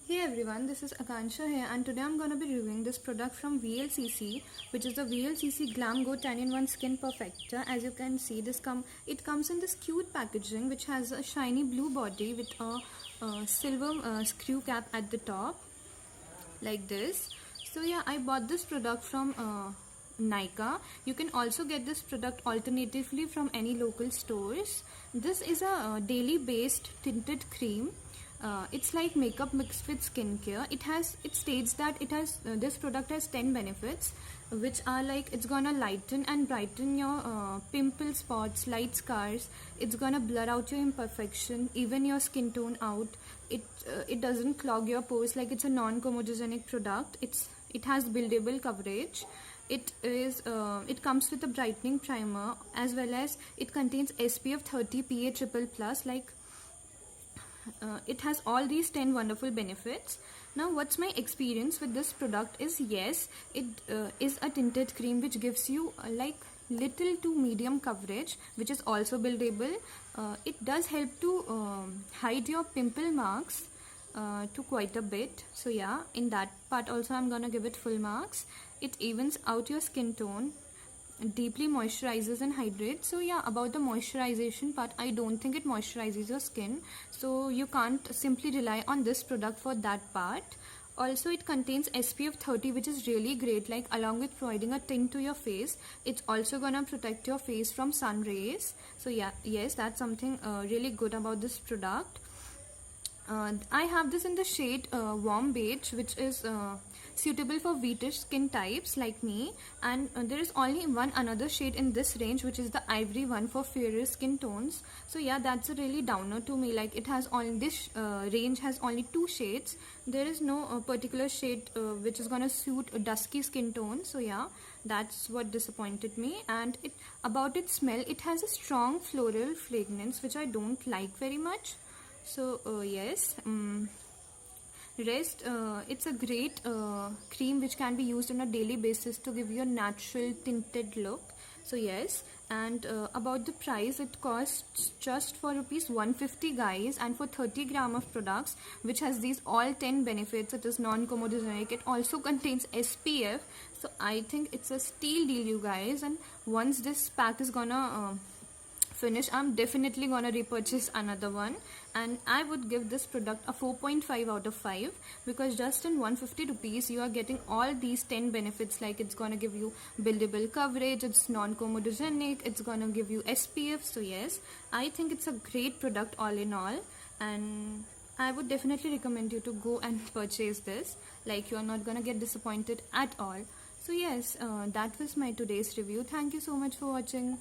Hey everyone, this is Akansha here and today I'm going to be reviewing this product from VLCC, which is the VLCC Glam Go 10-in-1 Skin Perfector. As you can see, it comes in this cute packaging which has a shiny blue body with a silver screw cap at the top like this. So yeah, I bought this product from Nykaa. You can also get this product alternatively from any local stores. This is a daily based tinted cream. It's like makeup mixed with skincare. It states that this product has 10 benefits, which are like it's gonna lighten and brighten your pimple spots, light scars. It's gonna blur out your imperfection, even your skin tone out. It doesn't clog your pores. Like, it's a non-comedogenic product. It has buildable coverage. It comes with a brightening primer, as well as it contains SPF 30 PA+++. Like, it has all these 10 wonderful benefits. Now, what's my experience with this product is, yes, it is a tinted cream which gives you like little to medium coverage, which is also buildable. It does help to hide your pimple marks to quite a bit. So yeah, in that part also I'm gonna give it full marks. It evens out your skin tone, deeply moisturizes and hydrates. So yeah, about the moisturization part, I don't think it moisturizes your skin, so you can't simply rely on this product for that part. Also, it contains SPF 30, which is really great. Like, along with providing a tint to your face, it's also gonna protect your face from sun rays. So yeah, yes, that's something really good about this product. I have this in the shade warm beige, which is suitable for wheatish skin types like me, and there is only one another shade in this range, which is the ivory one for fairer skin tones. So yeah, that's a really downer to me. Like, it has only this range has only 2 shades. There is no particular shade which is gonna suit a dusky skin tone. So yeah, that's what disappointed me. And about its smell, it has a strong floral fragrance, which I don't like very much. So yes, it's a great cream which can be used on a daily basis to give you a natural tinted look. So yes, and about the price, it costs just for ₹150, guys, and for 30 gram of products, which has these all 10 benefits. It is non-comedogenic. It also contains SPF. So I think it's a steal deal, you guys. And once this pack is gonna finish, I'm definitely gonna repurchase another one, and I would give this product a 4.5 out of 5, because just in 150 rupees you are getting all these 10 benefits. Like, it's gonna give you buildable coverage, it's non-comedogenic, it's gonna give you SPF. So yes, I think it's a great product all in all, and I would definitely recommend you to go and purchase this. Like, you are not gonna get disappointed at all. So yes, that was my today's review. Thank you so much for watching.